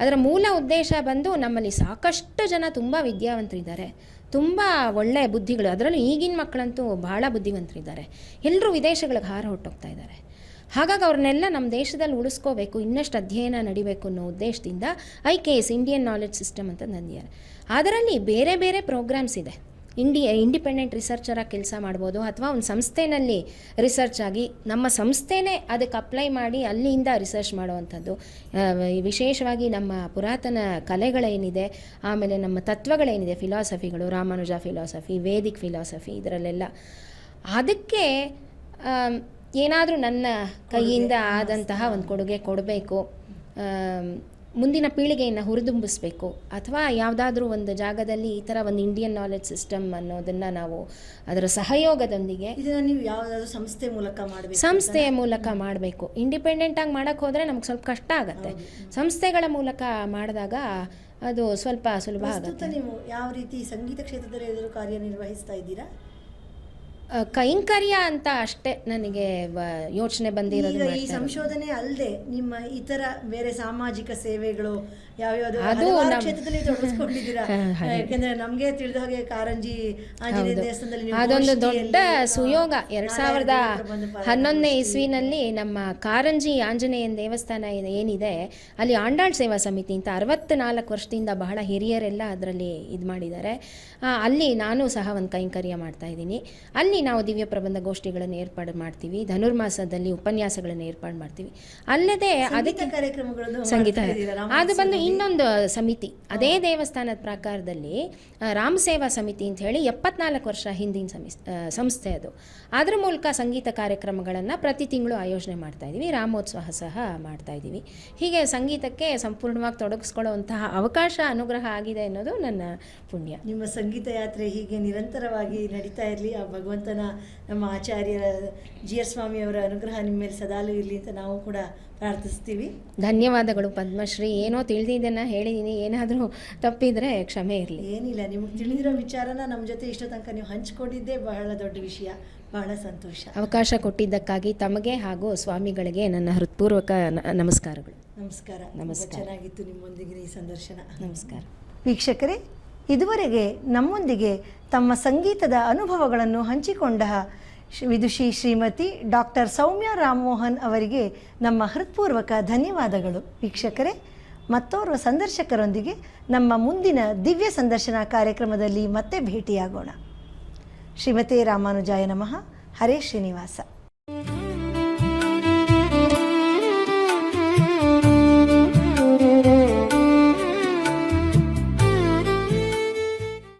ಅದರ ಮೂಲ ಉದ್ದೇಶ ಬಂದು ನಮ್ಮಲ್ಲಿ ಸಾಕಷ್ಟು ಜನ ತುಂಬ ವಿದ್ಯಾವಂತರಿದ್ದಾರೆ, ತುಂಬ ಒಳ್ಳೆಯ ಬುದ್ಧಿಗಳು, ಅದರಲ್ಲೂ ಈಗಿನ ಮಕ್ಕಳಂತೂ ಭಾಳ ಬುದ್ಧಿವಂತರಿದ್ದಾರೆ, ಎಲ್ಲರೂ ವಿದೇಶಗಳಿಗೆ ಹಾರ ಹೊಟ್ಟೋಗ್ತಾ ಇದ್ದಾರೆ. ಹಾಗಾಗಿ ಅವ್ರನ್ನೆಲ್ಲ ನಮ್ಮ ದೇಶದಲ್ಲಿ ಉಳಿಸ್ಕೋಬೇಕು, ಇನ್ನಷ್ಟು ಅಧ್ಯಯನ ನಡಿಬೇಕು ಅನ್ನೋ ಉದ್ದೇಶದಿಂದ IKS ಇಂಡಿಯನ್ ನಾಲೆಡ್ಜ್ ಸಿಸ್ಟಮ್ ಅಂತ ತಂದಿದ್ದಾರೆ. ಅದರಲ್ಲಿ ಬೇರೆ ಬೇರೆ ಪ್ರೋಗ್ರಾಮ್ಸ್ ಇದೆ. ಇಂಡಿಪೆಂಡೆಂಟ್ ರಿಸರ್ಚರಾಗಿ ಕೆಲಸ ಮಾಡ್ಬೋದು, ಅಥವಾ ಒಂದು ಸಂಸ್ಥೆಯಲ್ಲಿ ರಿಸರ್ಚ್ ಆಗಿ ನಮ್ಮ ಸಂಸ್ಥೆನೇ ಅದಕ್ಕೆ ಅಪ್ಲೈ ಮಾಡಿ ಅಲ್ಲಿಂದ ರಿಸರ್ಚ್ ಮಾಡುವಂಥದ್ದು. ವಿಶೇಷವಾಗಿ ನಮ್ಮ ಪುರಾತನ ಕಲೆಗಳೇನಿದೆ, ಆಮೇಲೆ ನಮ್ಮ ತತ್ವಗಳೇನಿದೆ, ಫಿಲಾಸಫಿಗಳು, ರಾಮಾನುಜ ಫಿಲಾಸಫಿ, ವೇದಿಕ್ ಫಿಲಾಸಫಿ, ಇದರಲ್ಲೆಲ್ಲ ಅದಕ್ಕೆ ಏನಾದರೂ ನನ್ನ ಕೈಯಿಂದ ಆದಂತಹ ಒಂದು ಕೊಡುಗೆ ಕೊಡಬೇಕು, ಮುಂದಿನ ಪೀಳಿಗೆಯನ್ನು ಹುರಿದುಂಬಿಸ್ಬೇಕು, ಅಥವಾ ಯಾವುದಾದ್ರೂ ಒಂದು ಜಾಗದಲ್ಲಿ ಈ ಥರ ಒಂದು ಇಂಡಿಯನ್ ನಾಲೆಡ್ಜ್ ಸಿಸ್ಟಮ್ ಅನ್ನೋದನ್ನು ನಾವು ಅದರ ಸಹಯೋಗದೊಂದಿಗೆ ಇದನ್ನು ನೀವು ಯಾವುದಾದ್ರೂ ಸಂಸ್ಥೆ ಮೂಲಕ ಮಾಡಬೇಕು, ಸಂಸ್ಥೆಯ ಮೂಲಕ ಮಾಡಬೇಕು. ಇಂಡಿಪೆಂಡೆಂಟಾಗಿ ಮಾಡೋಕ್ಕೆ ಹೋದರೆ ನಮ್ಗೆ ಸ್ವಲ್ಪ ಕಷ್ಟ ಆಗುತ್ತೆ. ಸಂಸ್ಥೆಗಳ ಮೂಲಕ ಮಾಡಿದಾಗ ಅದು ಸ್ವಲ್ಪ ಸುಲಭ ಆಗುತ್ತೆ. ನೀವು ಯಾವ ರೀತಿ ಸಂಗೀತ ಕ್ಷೇತ್ರದಲ್ಲಿ ಎದುರು ಕಾರ್ಯನಿರ್ವಹಿಸ್ತಾ ಇದ್ದೀರಾ? ಕೈಂಕರ್ಯ ಅಂತ ಅಷ್ಟೇ ನನಗೆ ಯೋಚನೆ ಬಂದಿರೋದು. ಈ ಸಂಶೋಧನೆ ಅಲ್ಲದೆ ನಿಮ್ಮ ಇತರ ಬೇರೆ ಸಾಮಾಜಿಕ ಸೇವೆಗಳು ಯಾವ್ಯಾವುದು ಕ್ಷೇತ್ರದಲ್ಲಿ ತೊಡಗಿಸ್ಕೊಂಡಿದ್ದೀರಾ? ಯಾಕೆಂದ್ರೆ ನಮ್ಗೆ ತಿಳಿದ ಹಾಗೆ ಕಾರಂಜಿ ಆಂಜನೇಯ ದೇವಸ್ಥಾನದಲ್ಲಿ ಅದೊಂದು ದೊಡ್ಡ ಸುಯೋಗ. 2011ನೇ ಇಸ್ವಿನಲ್ಲಿ ನಮ್ಮ ಕಾರಂಜಿ ಆಂಜನೇಯನ ದೇವಸ್ಥಾನ ಏನಿದೆ ಅಲ್ಲಿ ಆಂಡಾಳ್ ಸೇವಾ ಸಮಿತಿ ಅಂತ 64 ವರ್ಷದಿಂದ ಬಹಳ ಹಿರಿಯರೆಲ್ಲ ಅದರಲ್ಲಿ ಇದು ಮಾಡಿದ್ದಾರೆ. ಅಲ್ಲಿ ನಾನು ಸಹ ಒಂದು ಕೈಂಕರ್ಯ ಮಾಡ್ತಾ ಇದ್ದೀನಿ. ಅಲ್ಲಿ ನಾವು ದಿವ್ಯ ಪ್ರಬಂಧ ಗೋಷ್ಠಿಗಳನ್ನು ಏರ್ಪಾಡು ಮಾಡ್ತೀವಿ, ಧನುರ್ಮಾಸದಲ್ಲಿ ಉಪನ್ಯಾಸಗಳನ್ನು ಏರ್ಪಾಡು ಮಾಡ್ತೀವಿ. ಅಲ್ಲದೆ ಅದಕ್ಕೆ ಕಾರ್ಯಕ್ರಮಗಳನ್ನು ಸಂಗೀತ ಅದು ಬಂದು ಇನ್ನೊಂದು ಸಮಿತಿ, ಅದೇ ದೇವಸ್ಥಾನದ ಪ್ರಾಕಾರದಲ್ಲಿ ರಾಮ ಸೇವಾ ಸಮಿತಿ ಅಂತ ಹೇಳಿ 74 ವರ್ಷ ಹಿಂದಿನ ಸಂಸ್ಥೆ ಅದು. ಅದರ ಮೂಲಕ ಸಂಗೀತ ಕಾರ್ಯಕ್ರಮಗಳನ್ನು ಪ್ರತಿ ತಿಂಗಳು ಆಯೋಜನೆ ಮಾಡ್ತಾ ಇದ್ದೀವಿ, ರಾಮೋತ್ಸವ ಸಹ ಮಾಡ್ತಾ ಇದ್ದೀವಿ. ಹೀಗೆ ಸಂಗೀತಕ್ಕೆ ಸಂಪೂರ್ಣವಾಗಿ ತೊಡಗಿಸ್ಕೊಳ್ಳುವಂತಹ ಅವಕಾಶ ಅನುಗ್ರಹ ಆಗಿದೆ ಅನ್ನೋದು ನನ್ನ ಪುಣ್ಯ. ನಿಮ್ಮ ಸಂಗೀತ ಯಾತ್ರೆ ಹೀಗೆ ನಿರಂತರವಾಗಿ ನಡೀತಾ ಇರಲಿ. ಆ ಭಗವಂತನ, ನಮ್ಮ ಆಚಾರ್ಯರ GR ಸ್ವಾಮಿಯವರ ಅನುಗ್ರಹ ನಿಮ್ಮ ಮೇಲೆ ಸದಾಲು ಇರಲಿ ಅಂತ ನಾವು ಕೂಡ ಪ್ರಾರ್ಥಿಸ್ತೀವಿ. ಧನ್ಯವಾದಗಳು ಪದ್ಮಶ್ರೀ. ಏನೋ ತಿಳಿದಿದ್ದನ್ನು ಹೇಳಿದ್ದೀನಿ, ಏನಾದರೂ ತಪ್ಪಿದರೆ ಕ್ಷಮೆ ಇರಲಿ. ಏನಿಲ್ಲ, ನಿಮಗೆ ತಿಳಿದಿರೋ ವಿಚಾರನ ನಮ್ಮ ಜೊತೆ ಇಷ್ಟೋ ತನಕ ನೀವು ಹಂಚ್ಕೊಂಡಿದ್ದೇ ಬಹಳ ದೊಡ್ಡ ವಿಷಯ. ಬಹಳ ಸಂತೋಷ. ಅವಕಾಶ ಕೊಟ್ಟಿದ್ದಕ್ಕಾಗಿ ತಮಗೆ ಹಾಗೂ ಸ್ವಾಮಿಗಳಿಗೆ ನನ್ನ ಹೃತ್ಪೂರ್ವಕ ನಮಸ್ಕಾರಗಳು. ನಮಸ್ಕಾರ. ನಮಸ್ಕಾರ. ಚೆನ್ನಾಗಿತ್ತು ನಿಮ್ಮೊಂದಿಗಿನ ಈ ಸಂದರ್ಶನ. ನಮಸ್ಕಾರ. ವೀಕ್ಷಕರೇ, ಇದುವರೆಗೆ ನಮ್ಮೊಂದಿಗೆ ತಮ್ಮ ಸಂಗೀತದ ಅನುಭವಗಳನ್ನು ಹಂಚಿಕೊಂಡ ವಿದುಷಿ ಶ್ರೀಮತಿ ಡಾಕ್ಟರ್ ಸೌಮ್ಯ ರಾಮಮೋಹನ್ ಅವರಿಗೆ ನಮ್ಮ ಹೃತ್ಪೂರ್ವಕ ಧನ್ಯವಾದಗಳು. ವೀಕ್ಷಕರೇ, ಮತ್ತೋರ್ವ ಸಂದರ್ಶಕರೊಂದಿಗೆ ನಮ್ಮ ಮುಂದಿನ ದಿವ್ಯ ಸಂದರ್ಶನ ಕಾರ್ಯಕ್ರಮದಲ್ಲಿ ಮತ್ತೆ ಭೇಟಿಯಾಗೋಣ. ಶ್ರೀಮತಿ ರಾಮಾನುಜಾಯ ನಮಃ. ಹರೇ ಶ್ರೀನಿವಾಸ.